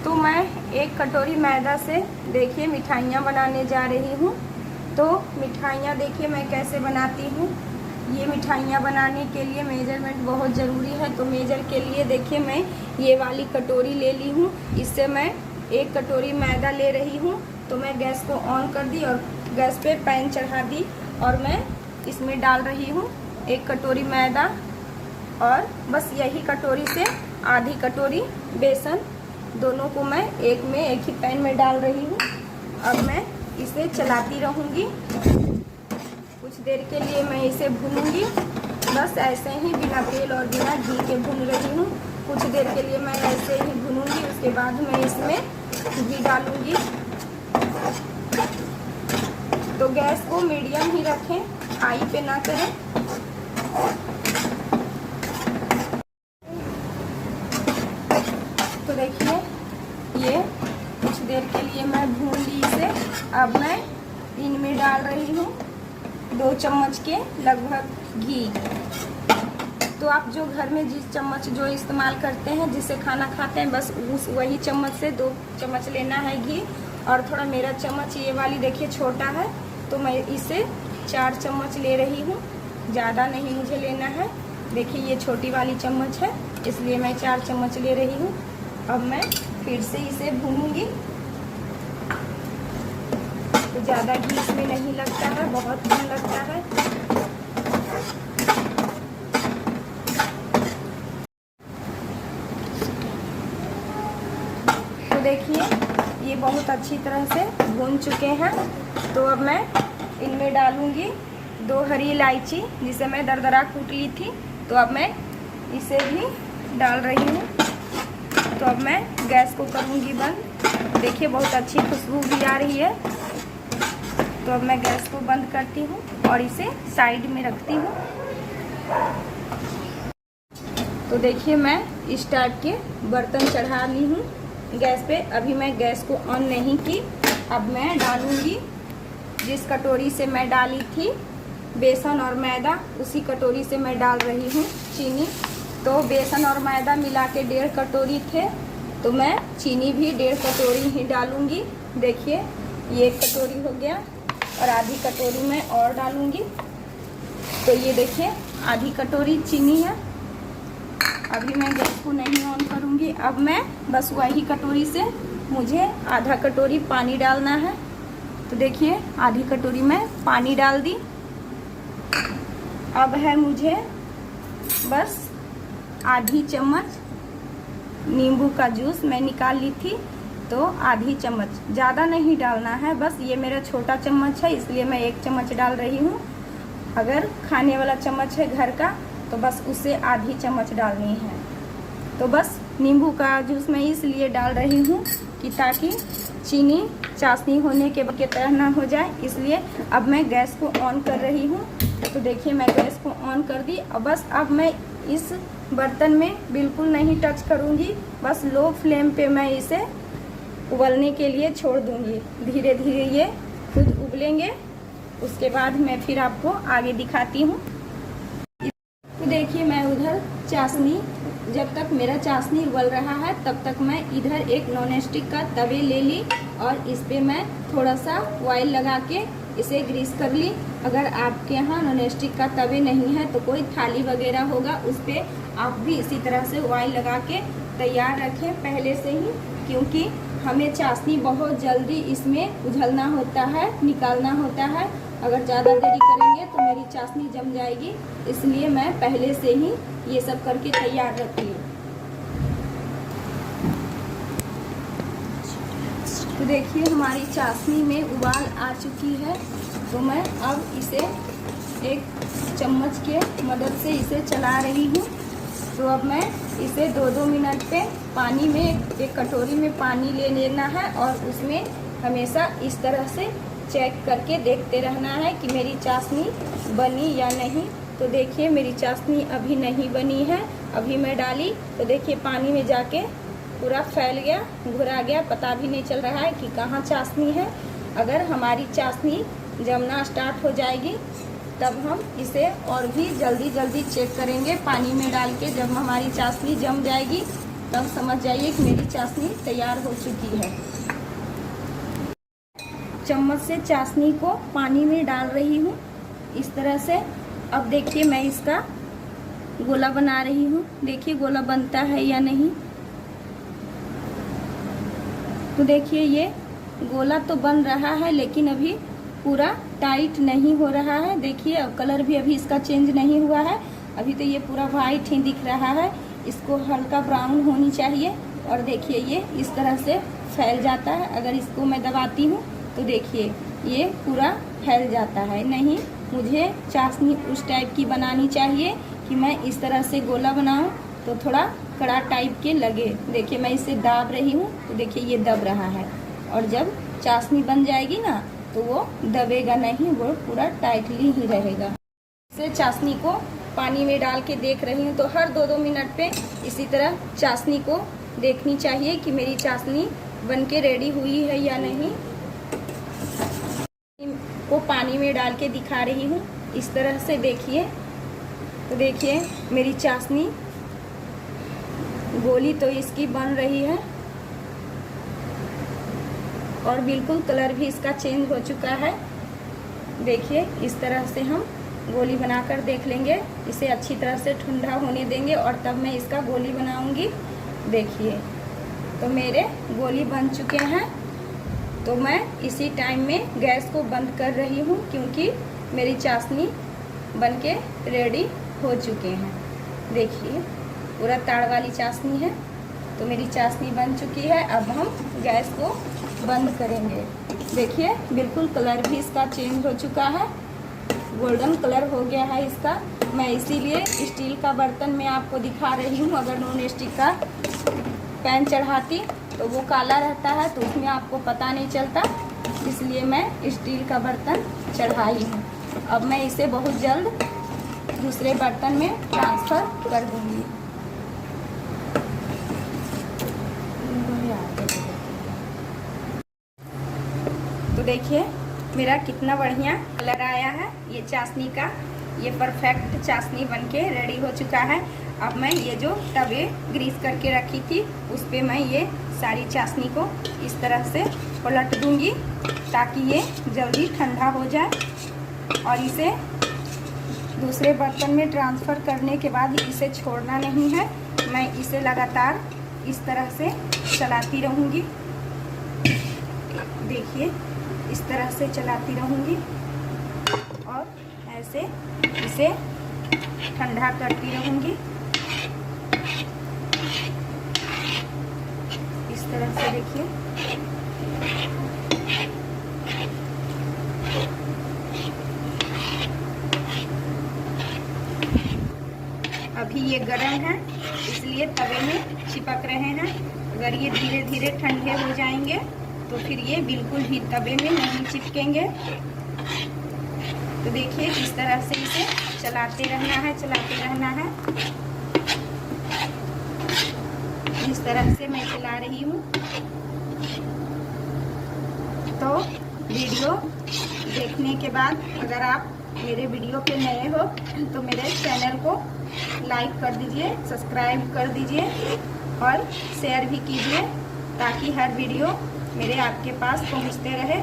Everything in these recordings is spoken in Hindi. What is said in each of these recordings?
तो मैं 1 कटोरी मैदा से देखिए मिठाइयाँ बनाने जा रही हूँ। तो मिठाइयाँ देखिए मैं कैसे बनाती हूँ। ये मिठाइयाँ बनाने के लिए मेजरमेंट बहुत ज़रूरी है। तो मेजर के लिए देखिए मैं ये वाली कटोरी ले ली हूँ। इससे मैं 1 कटोरी मैदा ले रही हूँ। तो मैं गैस को ऑन कर दी और गैस पे पैन चढ़ा दी और मैं इसमें डाल रही हूँ 1 कटोरी मैदा और बस यही कटोरी से आधी कटोरी बेसन, दोनों को मैं एक ही पैन में डाल रही हूँ। अब मैं इसे चलाती रहूँगी। कुछ देर के लिए मैं इसे भूनूंगी। बस ऐसे ही बिना तेल और बिना घी के भून रही हूँ। कुछ देर के लिए मैं ऐसे ही भूनूंगी। उसके बाद मैं इसमें घी डालूंगी। तो गैस को मीडियम ही रखें, हाई पे ना करें। तो देखिए ये कुछ देर के लिए मैं भून ली इसे। अब मैं इनमें डाल रही हूँ 2 चम्मच के लगभग घी। तो आप जो घर में जिस चम्मच जो इस्तेमाल करते हैं, जिससे खाना खाते हैं, बस वही चम्मच से 2 चम्मच लेना है घी। और थोड़ा मेरा चम्मच ये वाली देखिए छोटा है, तो मैं इसे 4 चम्मच ले रही हूँ। ज़्यादा नहीं मुझे लेना है। देखिए ये छोटी वाली चम्मच है, इसलिए मैं 4 चम्मच ले रही हूँ। अब मैं फिर से इसे भूनूंगी। तो ज़्यादा घी इसमें नहीं लगता है, बहुत कम लगता है। तो देखिए ये बहुत अच्छी तरह से भून चुके हैं। तो अब मैं इनमें डालूंगी 2 हरी इलायची, जिसे मैं दरदरा कूट ली थी। तो अब मैं इसे भी डाल रही हूँ। तो अब मैं गैस को करूँगी बंद। देखिए बहुत अच्छी खुशबू भी आ रही है। तो अब मैं गैस को बंद करती हूँ और इसे साइड में रखती हूँ। तो देखिए मैं इस टाइप के बर्तन चढ़ा ली हूँ गैस पे। अभी मैं गैस को ऑन नहीं की। अब मैं डालूँगी जिस कटोरी से मैं डाली थी बेसन और मैदा, उसी कटोरी से मैं डाल रही हूँ चीनी। तो बेसन और मैदा मिला के 1.5 कटोरी थे, तो मैं चीनी भी 1.5 कटोरी ही डालूँगी। देखिए ये 1 कटोरी हो गया और आधी कटोरी मैं और डालूँगी। तो ये देखिए आधी कटोरी चीनी है। अभी मैं गैस को नहीं ऑन करूँगी। अब मैं बस वही कटोरी से मुझे आधा कटोरी पानी डालना है। तो देखिए आधी कटोरी में पानी डाल दी। अब है मुझे बस आधी चम्मच नींबू का जूस मैं निकाल ली थी, तो आधी चम्मच, ज़्यादा नहीं डालना है। बस ये मेरा छोटा चम्मच है, इसलिए मैं 1 चम्मच डाल रही हूँ। अगर खाने वाला चम्मच है घर का, तो बस उससे आधी चम्मच डालनी है। तो बस नींबू का जूस मैं इसलिए डाल रही हूँ कि ताकि चीनी चाशनी होने के तरह ना हो जाए, इसलिए अब मैं गैस को ऑन कर रही हूँ। तो देखिए मैं गैस को ऑन कर दी। और बस अब मैं इस बर्तन में बिल्कुल नहीं टच करूँगी। बस लो फ्लेम पे मैं इसे उबलने के लिए छोड़ दूँगी। धीरे धीरे ये खुद उबलेंगे। उसके बाद मैं फिर आपको आगे दिखाती हूँ। तो देखिए मैं उधर चाशनी, जब तक मेरा चाशनी उबल रहा है तब तक मैं इधर एक नॉन स्टिक का तवे ले ली और इस पे मैं थोड़ा सा ऑयल लगा के इसे ग्रीस कर ली। अगर आपके यहाँ नॉन स्टिक का तवे नहीं है तो कोई थाली वगैरह होगा, उस पर आप भी इसी तरह से ऑयल लगा के तैयार रखें पहले से ही, क्योंकि हमें चाशनी बहुत जल्दी इसमें उझलना होता है, निकालना होता है। अगर ज़्यादा देरी करेंगे तो मेरी चाशनी जम जाएगी, इसलिए मैं पहले से ही ये सब करके तैयार रखती हूँ। तो देखिए हमारी चाशनी में उबाल आ चुकी है। तो मैं अब इसे 1 चम्मच के मदद से इसे चला रही हूँ। तो अब मैं इसे 2-2 मिनट पे पानी में, एक कटोरी में पानी ले लेना है और उसमें हमेशा इस तरह से चेक करके देखते रहना है कि मेरी चाशनी बनी या नहीं। तो देखिए मेरी चाशनी अभी नहीं बनी है। अभी मैं डाली तो देखिए पानी में जाके पूरा फैल गया, घुरा गया, पता भी नहीं चल रहा है कि कहाँ चाशनी है। अगर हमारी चाशनी जमना स्टार्ट हो जाएगी तब हम इसे और भी जल्दी जल्दी चेक करेंगे पानी में डाल के। जब हमारी चाशनी जम जाएगी तब समझ जाइए कि मेरी चाशनी तैयार हो चुकी है। चम्मच से चाशनी को पानी में डाल रही हूँ इस तरह से। अब देखिए मैं इसका गोला बना रही हूँ। देखिए गोला बनता है या नहीं। तो देखिए ये गोला तो बन रहा है, लेकिन अभी पूरा टाइट नहीं हो रहा है। देखिए अब कलर भी अभी इसका चेंज नहीं हुआ है। अभी तो ये पूरा वाइट ही दिख रहा है। इसको हल्का ब्राउन होनी चाहिए। और देखिए ये इस तरह से फैल जाता है। अगर इसको मैं दबाती हूँ तो देखिए ये पूरा फैल जाता है। नहीं, मुझे चाशनी उस टाइप की बनानी चाहिए कि मैं इस तरह से गोला बनाऊं तो थोड़ा कड़ा टाइप के लगे। देखिए मैं इसे दाब रही हूँ तो देखिए ये दब रहा है। और जब चाशनी बन जाएगी ना तो वो दबेगा नहीं, वो पूरा टाइटली ही रहेगा। इसे चाशनी को पानी में डाल के देख रही हूँ तो हर 2-2 मिनट पे इसी तरह चाशनी को देखनी चाहिए कि मेरी चाशनी बनके रेडी हुई है या नहीं। को पानी में डाल के दिखा रही हूँ इस तरह से। देखिए तो देखिए मेरी चाशनी गोली तो इसकी बन रही है और बिल्कुल कलर भी इसका चेंज हो चुका है। देखिए इस तरह से हम गोली बनाकर देख लेंगे। इसे अच्छी तरह से ठंडा होने देंगे और तब मैं इसका गोली बनाऊंगी। देखिए तो मेरे गोली बन चुके हैं। तो मैं इसी टाइम में गैस को बंद कर रही हूँ क्योंकि मेरी चाशनी बनके रेडी हो चुके हैं। देखिए पूरा ताड़ वाली चाशनी है। तो मेरी चाशनी बन चुकी है। अब हम गैस को बंद करेंगे। देखिए बिल्कुल कलर भी इसका चेंज हो चुका है, गोल्डन कलर हो गया है इसका। मैं इसीलिए स्टील का बर्तन में आपको दिखा रही हूँ। अगर नॉन स्टिक का पैन चढ़ाती तो वो काला रहता है तो उसमें आपको पता नहीं चलता, इसलिए मैं स्टील का बर्तन चढ़ाई हूँ। अब मैं इसे बहुत जल्द दूसरे बर्तन में ट्रांसफ़र कर दूँगी। तो देखिए मेरा कितना बढ़िया कलर आया है। ये चाशनी का ये परफेक्ट चाशनी बनके रेडी हो चुका है। अब मैं ये जो तवे ग्रीस करके रखी थी उस पे मैं ये सारी चाशनी को इस तरह से पलट दूंगी ताकि ये जल्दी ठंडा हो जाए। और इसे दूसरे बर्तन में ट्रांसफ़र करने के बाद इसे छोड़ना नहीं है। मैं इसे लगातार इस तरह से चलाती रहूँगी। देखिए इस तरह से चलाती रहूँगी और ऐसे इसे ठंडा करती रहूँगी। इस तरह से देखिए अभी ये गर्म है इसलिए तवे में चिपक रहे हैं। अगर ये धीरे धीरे ठंडे हो जाएंगे तो फिर ये बिल्कुल भी तवे में नहीं चिपकेंगे। तो देखिए इस तरह से इसे चलाते रहना है, चलाते रहना है। इस तरह से मैं चला रही हूँ। तो वीडियो देखने के बाद अगर आप मेरे वीडियो पे नए हो तो मेरे चैनल को लाइक कर दीजिए, सब्सक्राइब कर दीजिए और शेयर भी कीजिए ताकि हर वीडियो मेरे आपके पास पहुंचते रहे।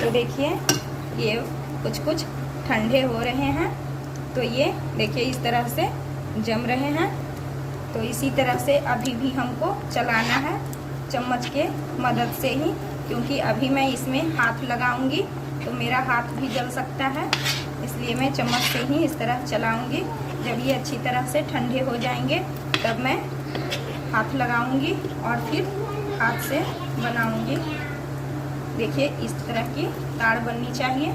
तो देखिए ये कुछ कुछ ठंडे हो रहे हैं। तो ये देखिए इस तरह से जम रहे हैं। तो इसी तरह से अभी भी हमको चलाना है चम्मच के मदद से ही, क्योंकि अभी मैं इसमें हाथ लगाऊंगी तो मेरा हाथ भी जल सकता है। इसलिए मैं चम्मच से ही इस तरह चलाऊंगी। जब ये अच्छी तरह से ठंडे हो जाएंगे तब मैं हाथ लगाऊंगी और फिर हाथ से बनाऊंगी। देखिए इस तरह की ताड़ बननी चाहिए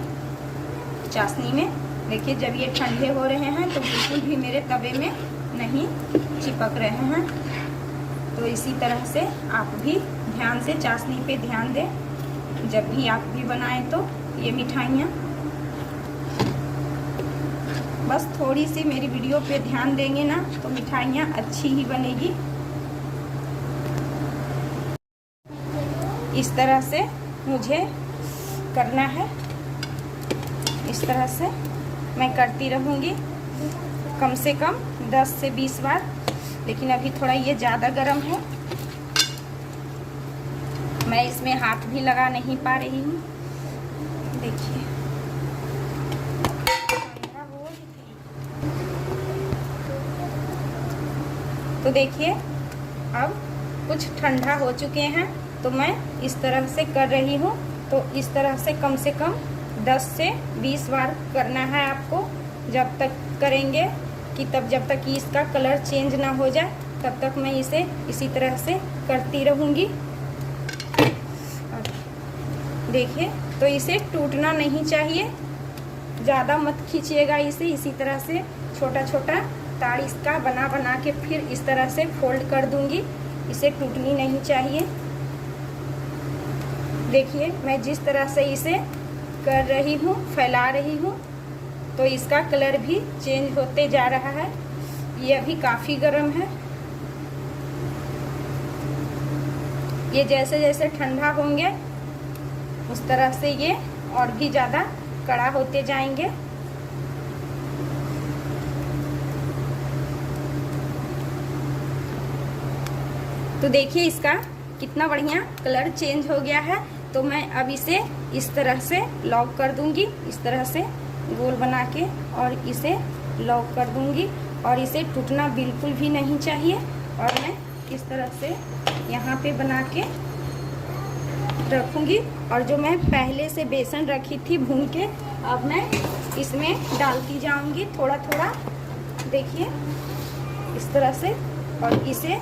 चाशनी में। देखिए जब ये ठंडे हो रहे हैं तो बिल्कुल भी मेरे तवे में नहीं चिपक रहे हैं। तो इसी तरह से आप भी ध्यान से चाशनी पे ध्यान दें जब भी आप भी बनाएं तो ये मिठाइयाँ। बस थोड़ी सी मेरी वीडियो पे ध्यान देंगे ना तो मिठाइयाँ अच्छी ही बनेगी। इस तरह से मुझे करना है। इस तरह से मैं करती रहूँगी कम से कम 10 से 20 बार। लेकिन अभी थोड़ा ये ज़्यादा गर्म है, मैं इसमें हाथ भी लगा नहीं पा रही हूँ। देखिए तो देखिए अब कुछ ठंडा हो चुके हैं, तो मैं इस तरह से कर रही हूँ। तो इस तरह से कम 10 से 20 बार करना है आपको। जब तक करेंगे कि जब तक कि इसका कलर चेंज ना हो जाए, तब तक मैं इसे इसी तरह से करती रहूँगी। देखिए तो इसे टूटना नहीं चाहिए, ज़्यादा मत खींचिएगा इसे। इसी तरह से छोटा छोटा ताड़ इसका बना के फिर इस तरह से फोल्ड कर दूंगी। इसे टूटनी नहीं चाहिए। देखिए मैं जिस तरह से इसे कर रही हूँ, फैला रही हूँ, तो इसका कलर भी चेंज होते जा रहा है। ये अभी काफ़ी गर्म है। ये जैसे जैसे ठंडा होंगे उस तरह से ये और भी ज़्यादा कड़ा होते जाएंगे। तो देखिए इसका कितना बढ़िया कलर चेंज हो गया है। तो मैं अब इसे इस तरह से लॉक कर दूंगी, इस तरह से गोल बना के और इसे लॉक कर दूंगी। और इसे टूटना बिल्कुल भी नहीं चाहिए। और मैं इस तरह से यहाँ पे बना के रखूंगी। और जो मैं पहले से बेसन रखी थी भून के, अब मैं इसमें डालती जाऊंगी थोड़ा थोड़ा। देखिए इस तरह से, और इसे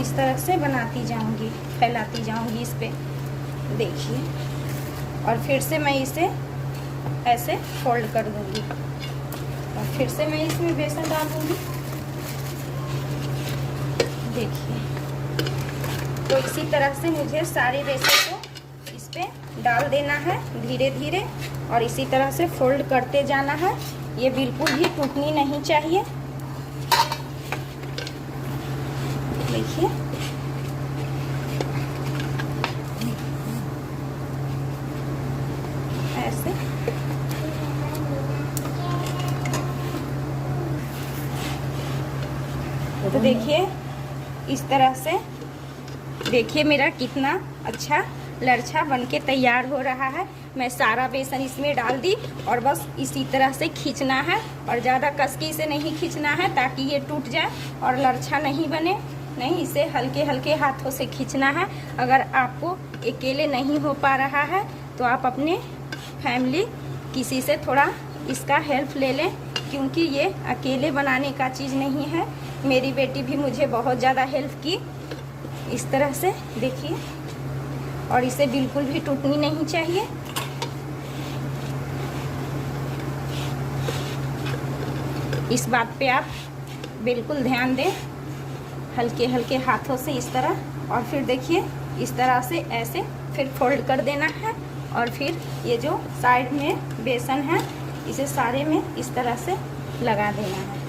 इस तरह से बनाती जाऊंगी, फैलाती जाऊंगी इस पे। देखिए और फिर से मैं इसे ऐसे फोल्ड कर दूंगी और फिर से मैं इसमें बेसन डाल दूंगी। देखिए तो इसी तरह से मुझे सारे बेसन को इस पे डाल देना है धीरे धीरे, और इसी तरह से फोल्ड करते जाना है। ये बिल्कुल भी टूटनी नहीं चाहिए। देखिए ऐसे। तो देखिए इस तरह से, देखिए मेरा कितना अच्छा लच्छा बनके तैयार हो रहा है। मैं सारा बेसन इसमें डाल दी और बस इसी तरह से खींचना है, और ज़्यादा कस के इसे नहीं खींचना है ताकि ये टूट जाए और लच्छा नहीं बने। नहीं, इसे हल्के हल्के हाथों से खींचना है। अगर आपको अकेले नहीं हो पा रहा है तो आप अपने फैमिली किसी से थोड़ा इसका हेल्प ले लें, क्योंकि ये अकेले बनाने का चीज़ नहीं है। मेरी बेटी भी मुझे बहुत ज़्यादा हेल्प की इस तरह से। देखिए और इसे बिल्कुल भी टूटनी नहीं चाहिए। इस बात पे आप बिल्कुल ध्यान दें, हल्के हल्के हाथों से इस तरह। और फिर देखिए इस तरह से ऐसे फिर फोल्ड कर देना है, और फिर ये जो साइड में बेसन है इसे सारे में इस तरह से लगा देना है।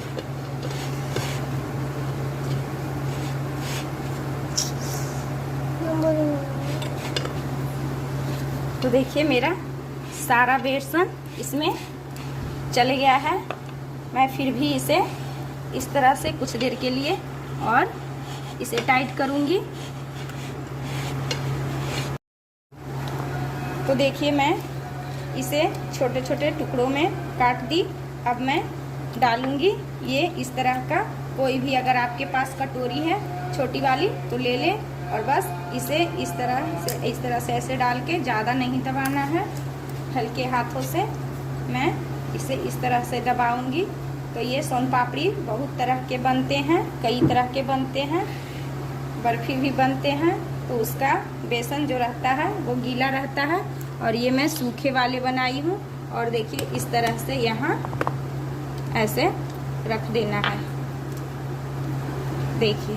तो देखिए मेरा सारा बेसन इसमें चले गया है। मैं फिर भी इसे इस तरह से कुछ देर के लिए और इसे टाइट करूंगी। तो देखिए मैं इसे छोटे छोटे टुकड़ों में काट दी। अब मैं डालूंगी ये इस तरह का, कोई भी अगर आपके पास कटोरी है छोटी वाली तो ले लें, और बस इसे इस तरह से ऐसे डाल के, ज़्यादा नहीं दबाना है, हल्के हाथों से मैं इसे इस तरह से दबाऊंगी। तो ये सोन पापड़ी बहुत तरह के बनते हैं, कई तरह के बनते हैं, बर्फ़ी भी बनते हैं। तो उसका बेसन जो रहता है वो गीला रहता है, और ये मैं सूखे वाले बनाई हूँ। और देखिए इस तरह से यहाँ ऐसे रख देना है। देखिए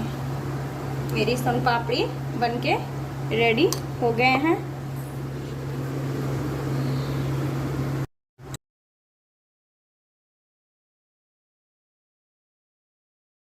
मेरी सोन पापड़ी बनके रेडी हो गए हैं।